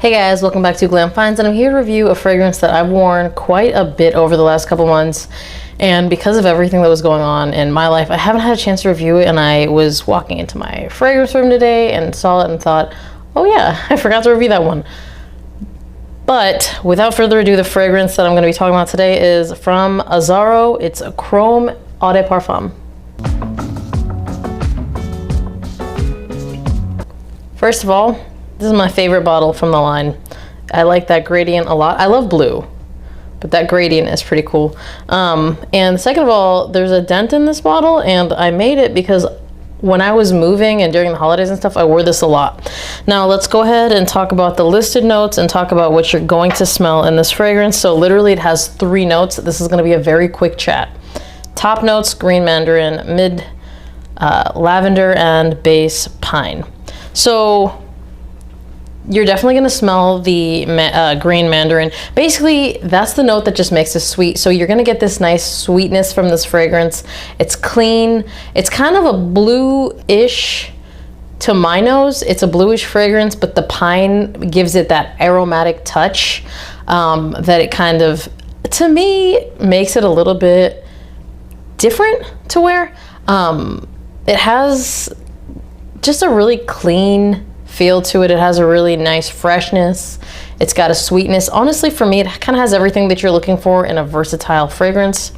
Hey guys, welcome back to Glam Finds, and I'm here to review a fragrance that I've worn quite a bit over the last couple months. And because of everything that was going on in my life, I haven't had a chance to review it, and I was walking into my fragrance room today and saw it and thought, oh yeah, I forgot to review that one. But without further ado, the fragrance that I'm going to be talking about today is from Azzaro. It's a Chrome Eau de Parfum. First of all, this is my favorite bottle from the line. I like that gradient a lot. I love blue, but that gradient is pretty cool. And second of all, there's a dent in this bottle, and I made it because when I was moving and during the holidays and stuff, I wore this a lot. Now let's go ahead and talk about the listed notes and talk about what you're going to smell in this fragrance. So literally it has 3 notes. This is gonna be a very quick chat. Top notes, green mandarin, mid lavender, and base pine. So you're definitely going to smell the green mandarin. Basically, that's the note that just makes it sweet. So you're going to get this nice sweetness from this fragrance. It's clean. It's kind of a blue-ish to my nose. It's a bluish fragrance, but the pine gives it that aromatic touch that it kind of, to me, makes it a little bit different to wear. It has just a really clean feel to it. It has a really nice freshness. It's got a sweetness. Honestly, for me, it kind of has everything that you're looking for in a versatile fragrance.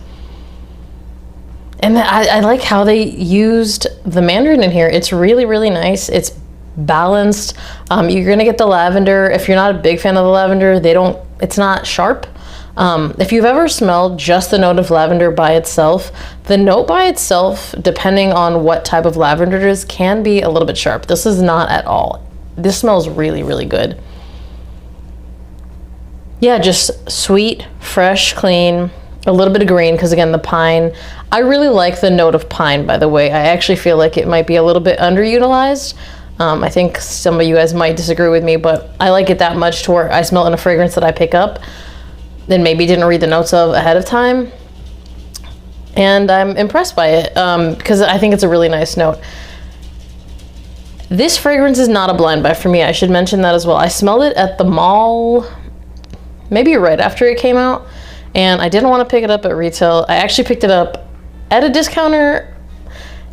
And I like how they used the mandarin in here. It's really, really nice. It's balanced. You're gonna get the lavender. If you're not a big fan of the lavender, it's not sharp. If you've ever smelled just the note of lavender by itself, the note by itself, depending on what type of lavender it is, can be a little bit sharp. This is not at all. This smells really, really good. Yeah, just sweet, fresh, clean, a little bit of green, because again, the pine. I really like the note of pine, by the way. I actually feel like it might be a little bit underutilized. I think some of you guys might disagree with me, but I like it that much to where I smell it in a fragrance that I pick up, then maybe didn't read the notes of ahead of time. And I'm impressed by it because I think it's a really nice note. This fragrance is not a blind buy for me. I should mention that as well. I smelled it at the mall, maybe right after it came out, and I didn't want to pick it up at retail. I actually picked it up at a discounter.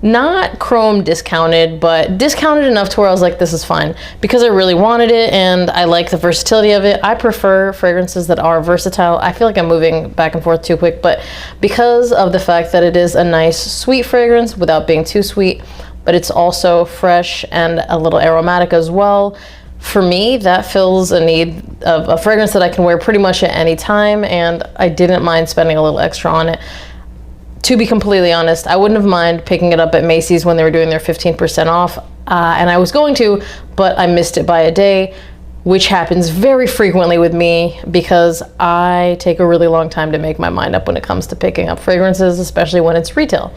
Not Chrome discounted, but discounted enough to where I was like, this is fine, because I really wanted it and I like the versatility of it. I prefer fragrances that are versatile. I feel like I'm moving back and forth too quick, but because of the fact that it is a nice sweet fragrance without being too sweet, but it's also fresh and a little aromatic as well, for me, that fills a need of a fragrance that I can wear pretty much at any time, and I didn't mind spending a little extra on it. To be completely honest, I wouldn't have minded picking it up at Macy's when they were doing their 15% off, and I was going to, but I missed it by a day, which happens very frequently with me because I take a really long time to make my mind up when it comes to picking up fragrances, especially when it's retail.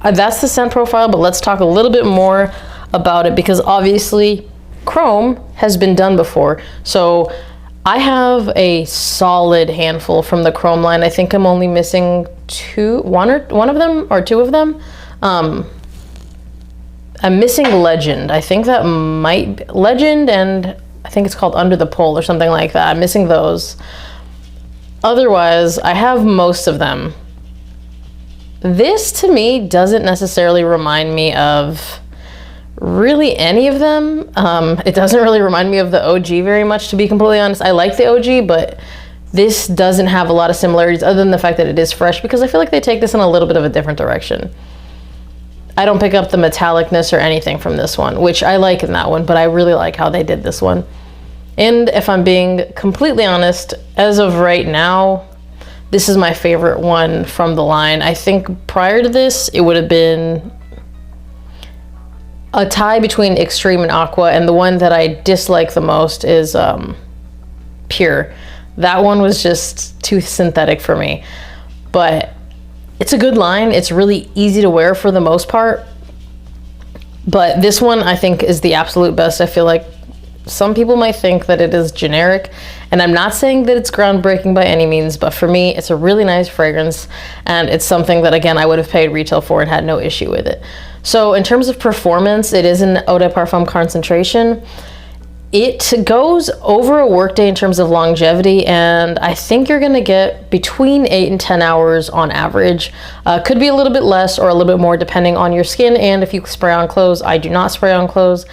That's the scent profile, but let's talk a little bit more about it because obviously Chrome has been done before. So I have a solid handful from the Chrome line. I think I'm only missing one of them or two of them. I'm missing Legend. I think that might be Legend, and I think it's called Under the Pole or something like that. I'm missing those. Otherwise, I have most of them. This to me doesn't necessarily remind me of really any of them. It doesn't really remind me of the OG very much, to be completely honest. I like the OG, but this doesn't have a lot of similarities other than the fact that it is fresh, because I feel like they take this in a little bit of a different direction. I don't pick up the metallicness or anything from this one, which I like in that one, but I really like how they did this one. And if I'm being completely honest, as of right now, this is my favorite one from the line. I think prior to this, it would have been a tie between Extreme and Aqua, and the one that I dislike the most is Pure. That one was just too synthetic for me, but it's a good line. It's really easy to wear for the most part, but this one I think is the absolute best. I feel like some people might think that it is generic, and I'm not saying that it's groundbreaking by any means, but for me, it's a really nice fragrance, and it's something that, again, I would have paid retail for and had no issue with it. So in terms of performance, it is an Eau de Parfum concentration. It goes over a workday in terms of longevity, and I think you're gonna get between 8 and 10 hours on average. Could be a little bit less or a little bit more depending on your skin and if you spray on clothes. I do not spray on clothes,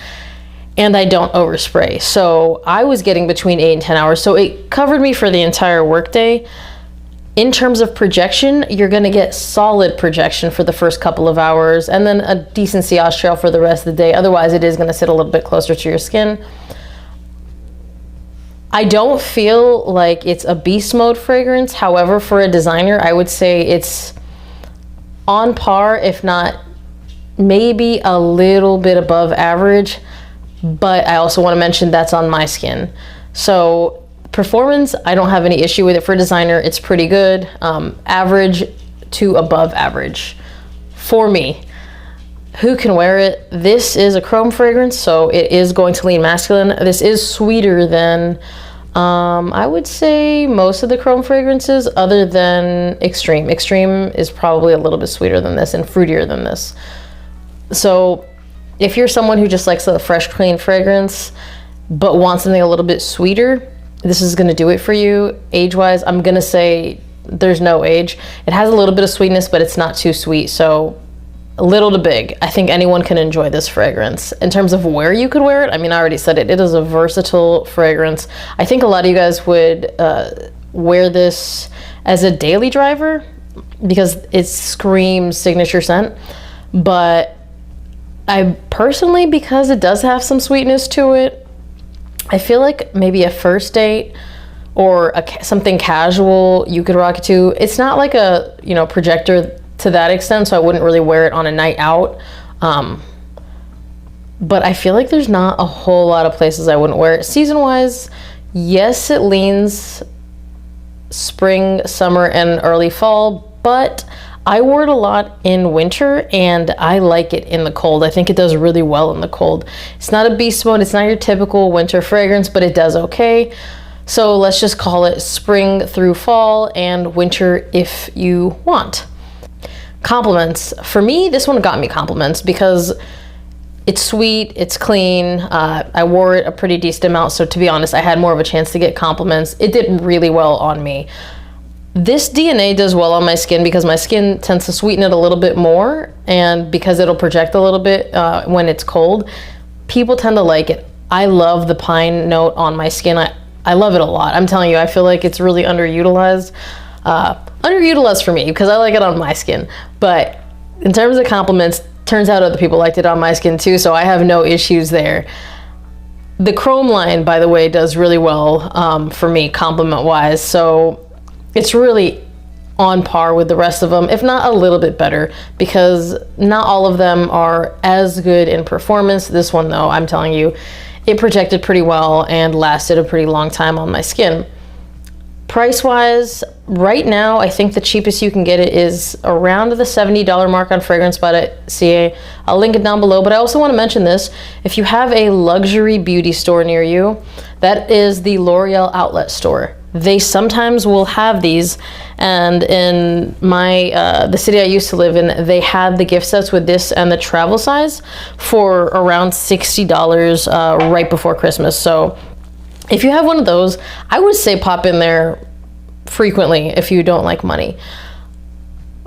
and I don't overspray. So I was getting between 8 and 10 hours. So it covered me for the entire workday. In terms of projection, you're gonna get solid projection for the first couple of hours and then a decent sillage trail for the rest of the day. Otherwise, it is gonna sit a little bit closer to your skin. I don't feel like it's a beast mode fragrance. However, for a designer, I would say it's on par, if not maybe a little bit above average. But I also want to mention that's on my skin. So performance, I don't have any issue with it. For a designer, it's pretty good. Average to above average for me. Who can wear it? This is a chrome fragrance, so it is going to lean masculine. This is sweeter than, I would say, most of the chrome fragrances other than Extreme. Extreme is probably a little bit sweeter than this and fruitier than this. So if you're someone who just likes a fresh, clean fragrance, but wants something a little bit sweeter, this is gonna do it for you. Age-wise, I'm gonna say there's no age. It has a little bit of sweetness, but it's not too sweet, so little to big. I think anyone can enjoy this fragrance. In terms of where you could wear it, I mean, I already said it. It is a versatile fragrance. I think a lot of you guys would wear this as a daily driver because it screams signature scent. But I personally, because it does have some sweetness to it, I feel like maybe a first date or something casual you could rock it to. It's not like a, you know, projector to that extent, so I wouldn't really wear it on a night out. But I feel like there's not a whole lot of places I wouldn't wear it. Season-wise, yes, it leans spring, summer, and early fall, but I wore it a lot in winter, and I like it in the cold. I think it does really well in the cold. It's not a beast mode. It's not your typical winter fragrance, but it does okay. So let's just call it spring through fall and winter if you want. Compliments. For me, this one got me compliments because it's sweet, it's clean. I wore it a pretty decent amount, so to be honest, I had more of a chance to get compliments. It did really well on me. This DNA does well on my skin because my skin tends to sweeten it a little bit more, and because it'll project a little bit when it's cold, people tend to like it. I love the pine note on my skin. I love it a lot. I'm telling you, I feel like it's really underutilized. Underutilized for me because I like it on my skin, but in terms of compliments, turns out other people liked it on my skin too, so I have no issues there. The chrome line, by the way, does really well for me compliment wise, so it's really on par with the rest of them, if not a little bit better, because not all of them are as good in performance. This one though, I'm telling you, it projected pretty well and lasted a pretty long time on my skin. Price-wise, right now, I think the cheapest you can get it is around the $70 mark on FragranceSpot.ca. I'll link it down below, but I also want to mention this. If you have a luxury beauty store near you, that is the L'Oreal outlet store. They sometimes will have these, and in my the city I used to live in, they had the gift sets with this and the travel size for around $60 right before Christmas. So if you have one of those, I would say pop in there frequently if you don't like money.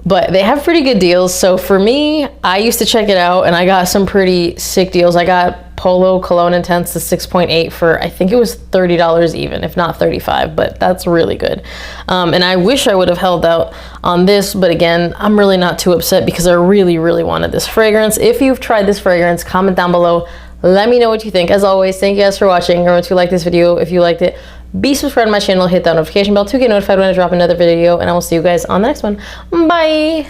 But they have pretty good deals. So for me, I used to check it out and I got some pretty sick deals. I got Polo Cologne Intense to 6.8 for, I think it was $30 even, if not 35, but that's really good. And I wish I would have held out on this, but again, I'm really not too upset because I really, really wanted this fragrance. If you've tried this fragrance, comment down below. Let me know what you think. As always, thank you guys for watching. Remember to like this video if you liked it. Be subscribed to my channel, hit that notification bell to get notified when I drop another video, and I will see you guys on the next one. Bye!